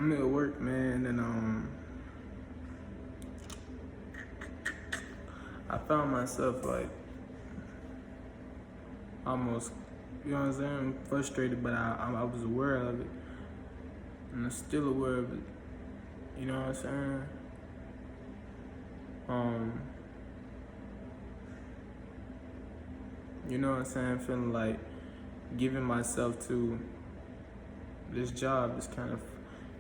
I'm at work, man, and I found myself like almost, you know what I'm saying, frustrated, but I was aware of it, and I'm still aware of it. You know what I'm saying? Um, you know what I'm saying? Feeling like giving myself to this job is kind of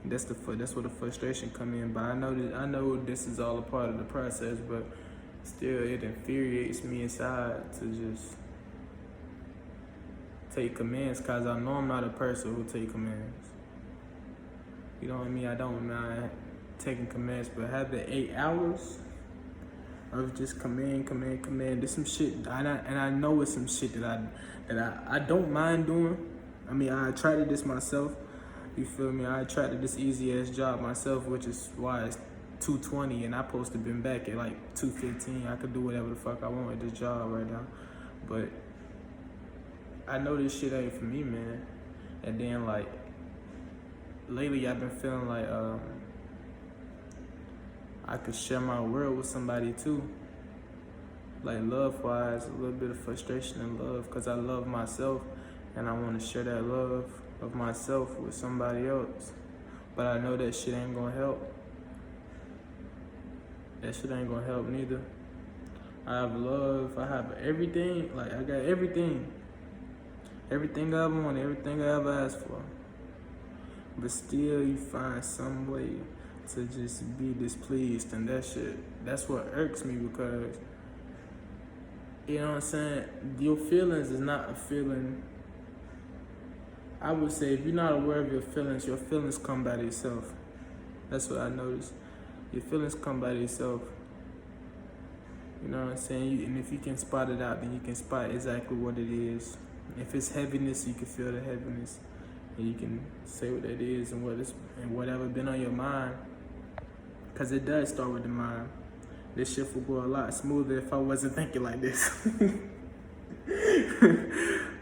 that's where the frustration come in. But I know this is all a part of the process, but still it infuriates me inside to just take commands, cause I know I'm not a person who take commands. You know what I mean? I don't mind taking commands, but having 8 hours of just command. There's some shit, and I know it's some shit that I don't mind doing. I mean, I tried this myself. You feel me? I tried this easy ass job myself, which is why it's 2:20, and I supposed to been back at like 2:15. I could do whatever the fuck I want at this job right now, but I know this shit ain't for me, man. And then like lately, I've been feeling like I could share my world with somebody too. Like love-wise, a little bit of frustration and love, cause I love myself, and I want to share that love of myself with somebody else. But I know that shit ain't gonna help. That shit ain't gonna help neither. I have love, I have everything, like I got everything. Everything I want, everything I ever asked for. But still you find some way to just be displeased, and that's what irks me, because you know what I'm saying, your feelings is not a feeling. I would say if you're not aware of your feelings come by themselves. That's what I noticed. Your feelings come by themselves. You know what I'm saying? And if you can spot it out, then you can spot exactly what it is. If it's heaviness, you can feel the heaviness, and you can say what that is and whatever been on your mind. Cause it does start with the mind. This shit would go a lot smoother if I wasn't thinking like this.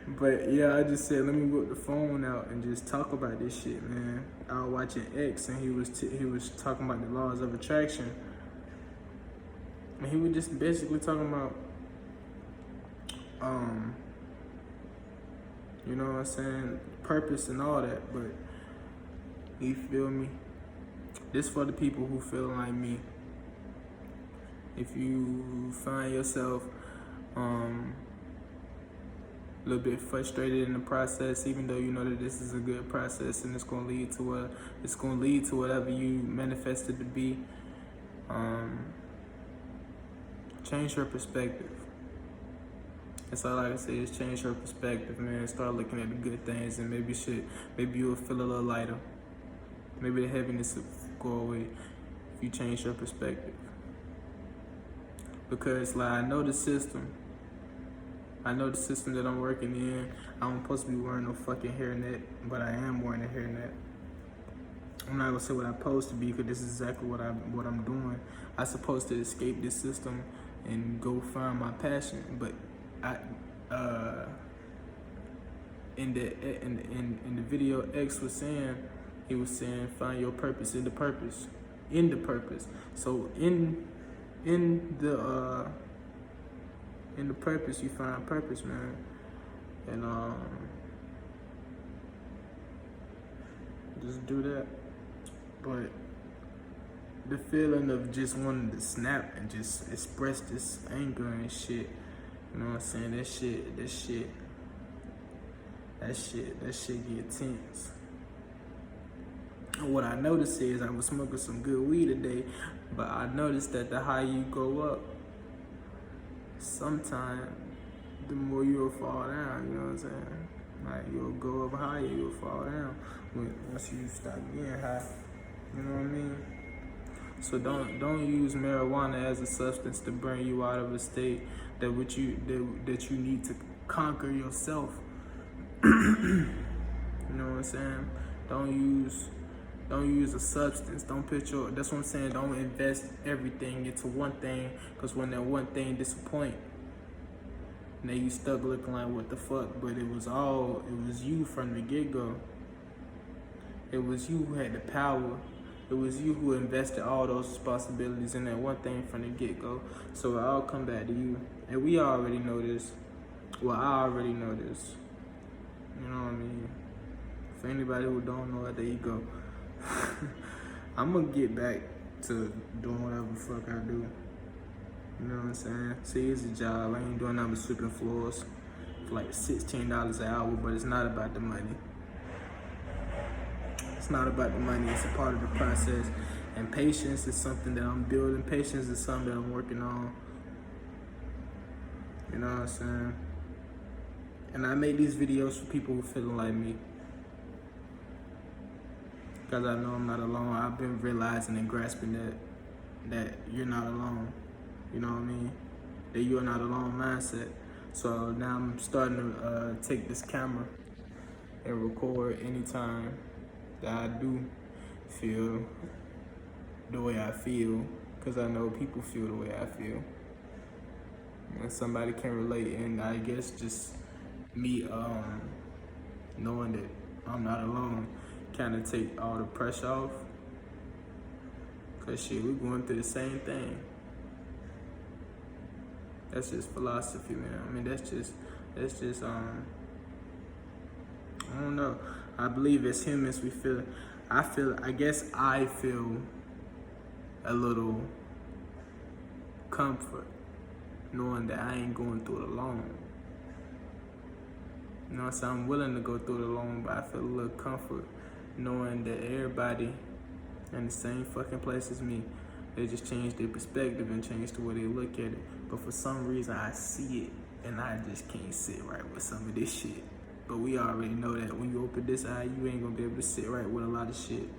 But yeah, I just said, let me whip the phone out and just talk about this shit, man. I was watching X, and he was talking about the laws of attraction, and he was just basically talking about, you know what I'm saying, purpose and all that. But you feel me? This for the people who feel like me. If you find yourself a little bit frustrated in the process, even though you know that this is a good process and it's gonna lead to whatever you manifested to be, change your perspective. That's all I can say is change your perspective, man. Start looking at the good things, and maybe you'll feel a little lighter. Maybe the heaviness will go away if you change your perspective. Because like I know the system that I'm working in. I'm supposed to be wearing no fucking hairnet, but I am wearing a hairnet. I'm not gonna say what I'm supposed to be, because this is exactly what I'm doing. I'm supposed to escape this system and go find my passion. But in the video X was saying, he was saying find your purpose in the purpose. So in the purpose you find purpose, man. And just do that. But the feeling of just wanting to snap and just express this anger and shit, you know what I'm saying? That shit get tense. And what I noticed is I was smoking some good weed today, but I noticed that the higher you go up, sometimes the more you'll fall down, you know what I'm saying? Like you'll go up higher, you'll fall down once you stop getting high. You know what I mean? So don't use marijuana as a substance to bring you out of a state that you need to conquer yourself. You know what I'm saying? Don't use a substance. That's what I'm saying. Don't invest everything into one thing, because when that one thing disappoint, now you stuck looking like what the fuck. But it was you from the get-go. It was you who had the power. It was you who invested all those responsibilities in that one thing from the get-go. So it all come back to you. And we already know this. Well, I already know this. You know what I mean? For anybody who don't know it, there you go. I'm gonna get back to doing whatever the fuck I do. You know what I'm saying? See, it's a job. I ain't doing nothing but sweeping floors for like $16 an hour, but it's not about the money. It's not about the money. It's a part of the process. And patience is something that I'm building. Patience is something that I'm working on. You know what I'm saying? And I make these videos for people who feeling like me. Because I know I'm not alone. I've been realizing and grasping that you're not alone. You know what I mean? That you're not alone mindset. So now I'm starting to take this camera and record anytime that I do feel the way I feel. Because I know people feel the way I feel. And somebody can relate. And I guess just me knowing that I'm not alone kind of take all the pressure off. Cause shit, we're going through the same thing. That's just philosophy, man. I mean, that's just I don't know. I believe as humans we feel, I guess I feel a little comfort knowing that I ain't going through it alone. You know what I'm saying? I'm willing to go through it alone, but I feel a little comfort knowing that everybody in the same fucking place as me. They just changed their perspective and changed the way they look at it. But for some reason I see it and I just can't sit right with some of this shit. But we already know that when you open this eye, you ain't gonna be able to sit right with a lot of shit.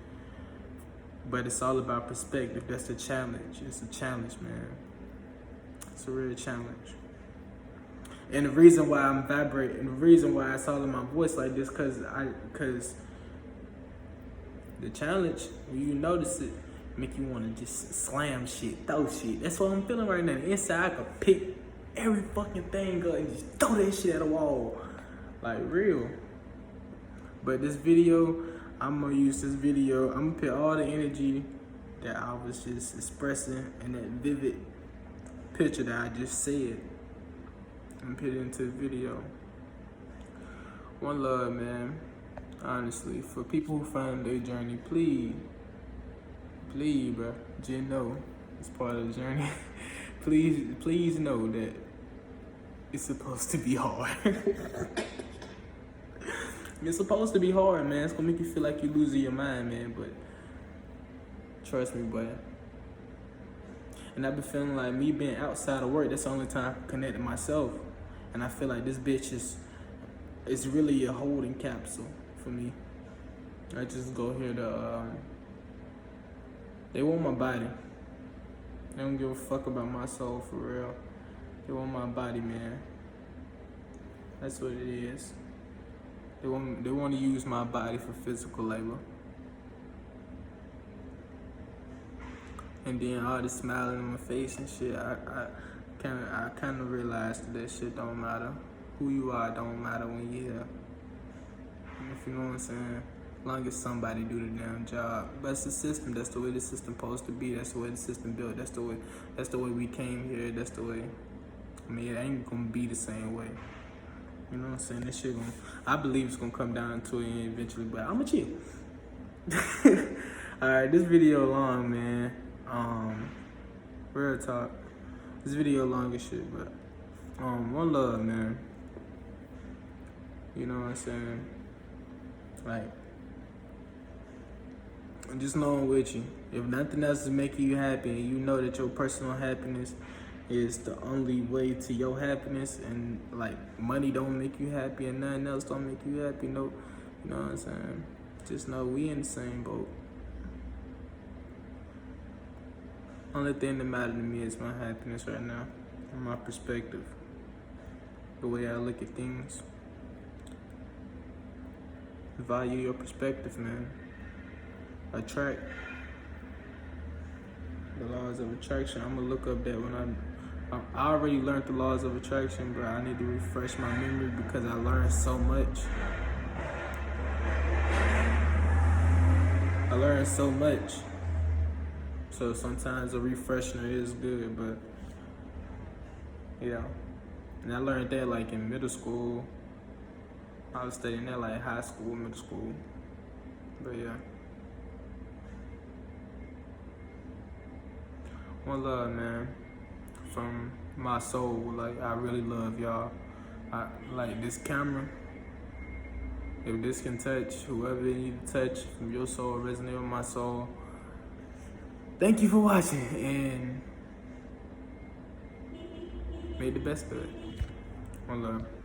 But it's all about perspective. That's the challenge. It's a challenge, man. It's a real challenge. And the reason why I'm vibrating, the reason why it's all in my voice like this, cause the challenge, when you notice it, make you wanna just slam shit, throw shit. That's what I'm feeling right now. Inside, I could pick every fucking thing up and just throw that shit at a wall. Like, real. But this video, I'm gonna use this video, I'm gonna put all the energy that I was just expressing in that vivid picture that I just said and put it into the video. One love, man. Honestly, for people who find their journey, please, bro, just know it's part of the journey. please know that it's supposed to be hard. It's supposed to be hard, man. It's gonna make you feel like you're losing your mind, man, but trust me, boy. And I've been feeling like me being outside of work, that's the only time I can connect to myself. And I feel like this bitch is really a holding capsule for me. I just go here to, they want my body. They don't give a fuck about my soul, for real. They want my body, man. That's what it is. They want to use my body for physical labor. And then all the smiling on my face and shit, I kind of realized that shit don't matter. Who you are don't matter when you're here. If you know what I'm saying. As long as somebody do the damn job. But it's the system. That's the way the system supposed to be. That's the way the system built. That's the way we came here. That's the way. I mean, it ain't gonna be the same way. You know what I'm saying? This shit I believe it's gonna come down to it eventually, but I'ma chill. Alright, this video long, man. Real talk. This video long as shit, but one love, man. You know what I'm saying? Like, just know I'm with you. If nothing else is making you happy, and you know that your personal happiness is the only way to your happiness, and like money don't make you happy and nothing else don't make you happy, no, you know what I'm saying? Just know we in the same boat. Only thing that matters to me is my happiness right now, and my perspective, the way I look at things. Value your perspective, man. Attract. The laws of attraction. I'm gonna look up that when I already learned the laws of attraction, but I need to refresh my memory because I learned so much. learn so much. So sometimes a refresher is good, but yeah. And I learned that like in middle school. I was studying that like high school, middle school. But yeah. One love, man. From my soul, like I really love y'all. I like this camera. If this can touch whoever it need to touch from your soul, resonate with my soul. Thank you for watching, and make the best of it. One love.